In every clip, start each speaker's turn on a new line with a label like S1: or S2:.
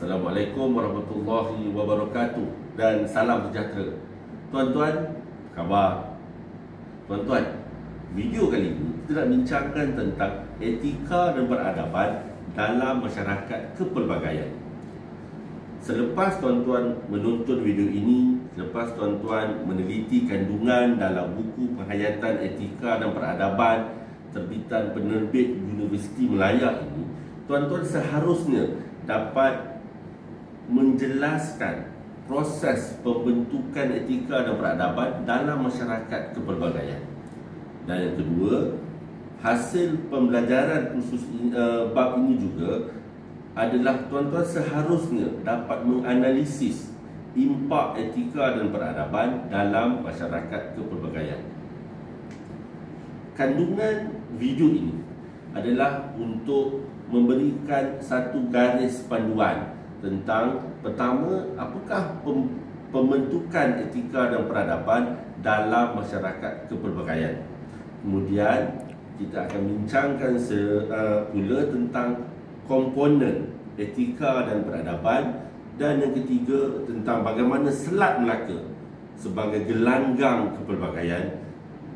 S1: Assalamualaikum warahmatullahi wabarakatuh dan salam sejahtera. Tuan-tuan, apa khabar? Tuan-tuan, video kali ini kita nak bincangkan tentang etika dan peradaban dalam masyarakat kepelbagaian. Selepas tuan-tuan menonton video ini, selepas tuan-tuan meneliti kandungan dalam buku penghayatan etika dan peradaban terbitan penerbit Universiti Melaya ini, tuan-tuan seharusnya dapat menjelaskan proses pembentukan etika dan peradaban dalam masyarakat kepelbagaian. Dan yang kedua, hasil pembelajaran khusus bab ini juga adalah tuan-tuan seharusnya dapat menganalisis impak etika dan peradaban dalam masyarakat kepelbagaian. Kandungan video ini adalah untuk memberikan satu garis panduan tentang, pertama, apakah pembentukan etika dan peradaban dalam masyarakat kepelbagaian. Kemudian kita akan bincangkan pula tentang komponen etika dan peradaban, dan yang ketiga tentang bagaimana Selat Melaka sebagai gelanggang kepelbagaian,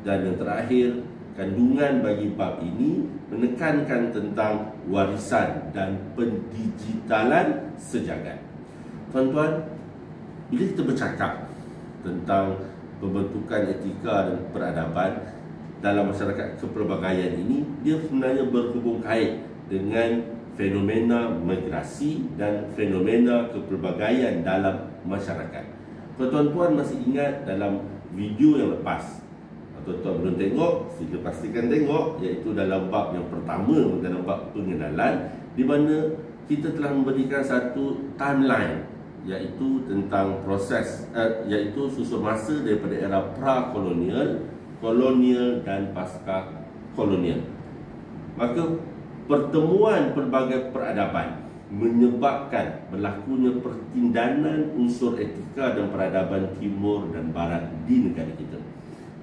S1: dan yang terakhir kandungan bagi bab ini menekankan tentang warisan dan pendigitalan sejagat. Tuan-tuan, bila kita bercakap tentang pembentukan etika dan peradaban dalam masyarakat kepelbagaian ini, dia sebenarnya berhubung kait dengan fenomena migrasi dan fenomena kepelbagaian dalam masyarakat. Tuan-tuan masih ingat dalam video yang lepas, tuan-tuan belum tengok, sila pastikan tengok, iaitu dalam bab yang pertama, dalam bab pengenalan, di mana kita telah memberikan satu timeline, iaitu tentang proses, iaitu susun masa daripada era pra-kolonial, kolonial dan pasca kolonial. Maka pertemuan pelbagai peradaban menyebabkan berlakunya pertindanan unsur etika dan peradaban timur dan barat di negara kita,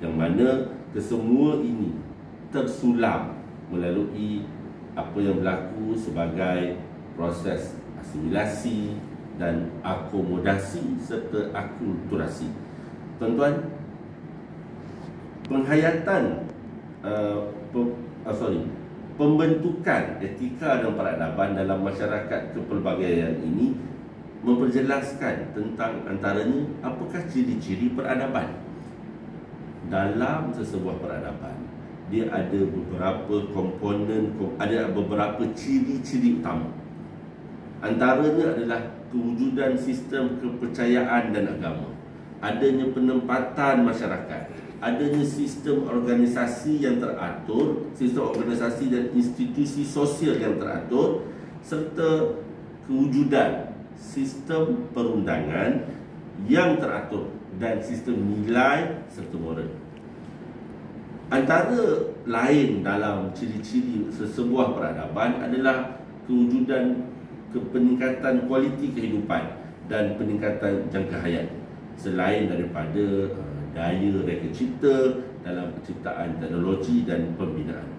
S1: yang mana kesemua ini tersulam melalui apa yang berlaku sebagai proses asimilasi dan akomodasi serta akulturasi. Tuan-tuan, penghayatan pembentukan etika dan peradaban dalam masyarakat kepelbagaian ini memperjelaskan tentang antaranya apakah ciri-ciri peradaban. Dalam sesebuah peradaban, dia ada beberapa komponen, ada beberapa ciri-ciri utama. Antaranya adalah kewujudan sistem kepercayaan dan agama, adanya penempatan masyarakat, adanya sistem organisasi yang teratur, sistem organisasi dan institusi sosial yang teratur, serta kewujudan sistem perundangan yang teratur dan sistem nilai serta moral. Antara lain dalam ciri-ciri sesebuah peradaban adalah kewujudan peningkatan kualiti kehidupan dan peningkatan jangka hayat, selain daripada daya reka cipta dalam penciptaan teknologi dan pembinaan.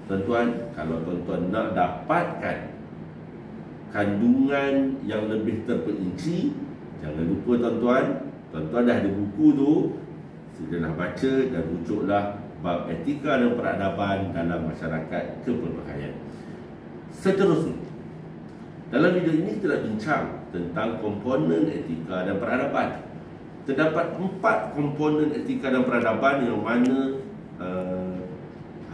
S1: Tuan-tuan, kalau tuan-tuan nak dapatkan kandungan yang lebih terperinci, jangan lupa tuan-tuan dah ada buku tu, silalah baca dan rujuklah bab etika dan peradaban dalam masyarakat kepelbagaian. Seterusnya, dalam video ini kita nak bincang tentang komponen etika dan peradaban. Terdapat 4 komponen etika dan peradaban, yang mana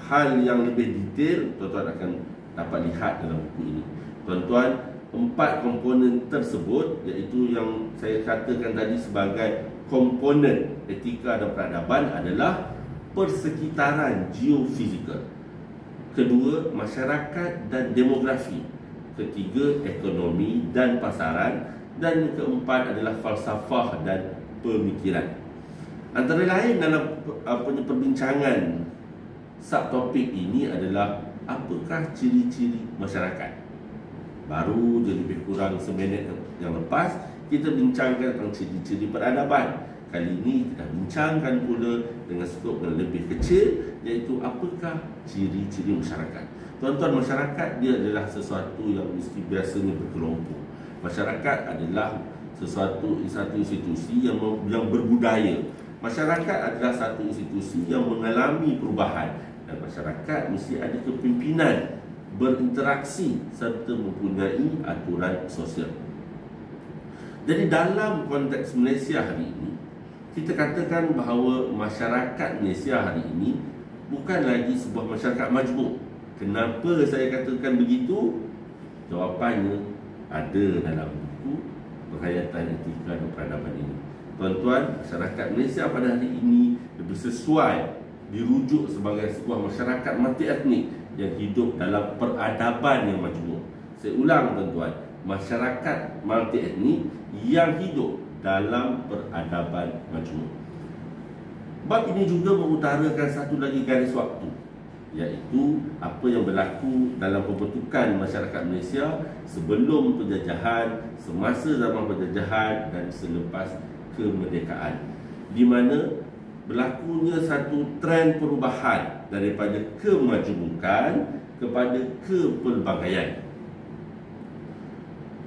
S1: hal yang lebih detail tuan-tuan akan dapat lihat dalam buku ini. Tuan-tuan, 4 komponen tersebut, iaitu yang saya katakan tadi sebagai komponen etika dan peradaban, adalah persekitaran geofizikal, kedua masyarakat dan demografi, ketiga ekonomi dan pasaran, dan yang keempat adalah falsafah dan pemikiran. Antara lain dalam perbincangan subtopik ini adalah apakah ciri-ciri masyarakat. Baru je lebih kurang seminit yang lepas kita bincangkan tentang ciri-ciri peradaban. Kali ini kita bincangkan pula dengan skop yang lebih kecil, iaitu apakah ciri-ciri masyarakat. Tuan-tuan, masyarakat dia adalah sesuatu yang mesti biasanya berkelompok. Masyarakat adalah satu institusi yang berbudaya. Masyarakat adalah satu institusi yang mengalami perubahan, dan masyarakat mesti ada kepimpinan, berinteraksi serta mempunyai aturan sosial. Jadi dalam konteks Malaysia hari ini, kita katakan bahawa masyarakat Malaysia hari ini bukan lagi sebuah masyarakat majmuk. Kenapa saya katakan begitu? Jawapannya ada dalam buku Penghayatan Etika dan Peradaban ini. Tuan-tuan, masyarakat Malaysia pada hari ini lebih sesuai dirujuk sebagai sebuah masyarakat multi etnik yang hidup dalam peradaban yang majmuk. Saya ulang tuan-tuan, masyarakat multi etnik yang hidup dalam peradaban majmuk. Bab ini juga mengutarakan satu lagi garis waktu, iaitu apa yang berlaku dalam pembentukan masyarakat Malaysia sebelum penjajahan, semasa zaman penjajahan dan selepas kemerdekaan, di mana berlakunya satu trend perubahan daripada kemajmukan kepada kepelbagaian.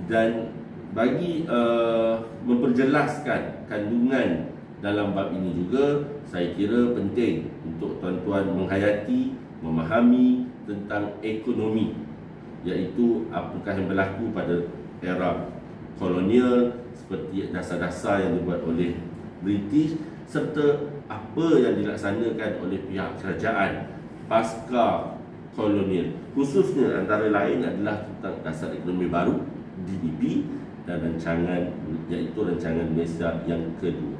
S1: Dan bagi memperjelaskan kandungan dalam bab ini juga, saya kira penting untuk tuan-tuan menghayati, memahami tentang ekonomi, iaitu apakah yang berlaku pada era kolonial seperti dasar-dasar yang dibuat oleh British, serta apa yang dilaksanakan oleh pihak kerajaan pasca kolonial. Khususnya antara lain adalah tentang dasar ekonomi baru DDP dan rancangan, iaitu rancangan Malaysia yang kedua.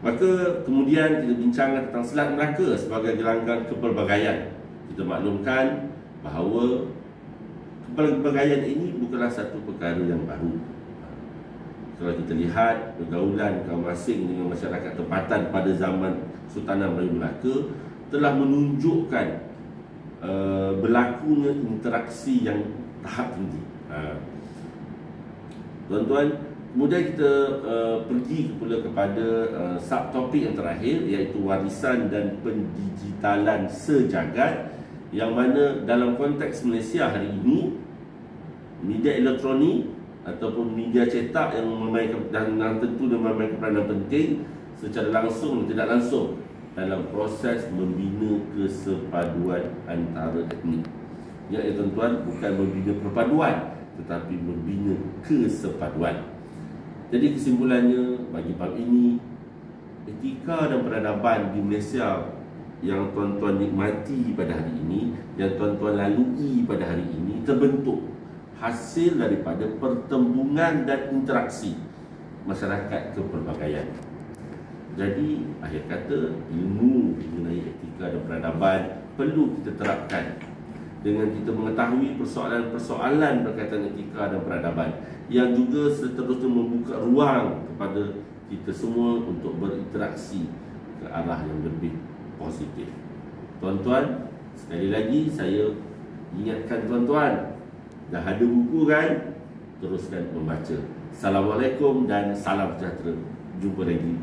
S1: Maka kemudian kita bincangkan tentang Selat Melaka sebagai gelanggang kepelbagaian. Kita maklumkan bahawa kepelbagaian ini bukanlah satu perkara yang baru. Kalau kita lihat pergaulan kaum asing dengan masyarakat tempatan pada zaman Sultanah Melayu Melaka telah menunjukkan berlakunya interaksi yang tahap tinggi. Tuan-tuan, kemudian kita pergi pula kepada subtopik yang terakhir, iaitu warisan dan pendigitalan sejagat, yang mana dalam konteks Malaysia hari ini, media elektronik ataupun media cetak yang memainkan dan tentu memainkan peranan penting secara langsung dan tidak langsung dalam proses membina kesepaduan antara etnik. Ya, tuan-tuan, bukan membina perpaduan tetapi membina kesepaduan. Jadi kesimpulannya bagi bab ini, etika dan peradaban di Malaysia yang tuan-tuan nikmati pada hari ini, yang tuan-tuan lalui pada hari ini, terbentuk hasil daripada pertembungan dan interaksi masyarakat kepelbagaian. Jadi akhir kata, ilmu mengenai etika dan peradaban perlu kita terapkan dengan kita mengetahui persoalan-persoalan berkaitan etika dan peradaban, yang juga seterusnya membuka ruang kepada kita semua untuk berinteraksi ke arah yang lebih positif. Tuan-tuan, sekali lagi saya ingatkan tuan-tuan, dah ada buku kan? Teruskan membaca. Assalamualaikum dan salam sejahtera. Jumpa lagi.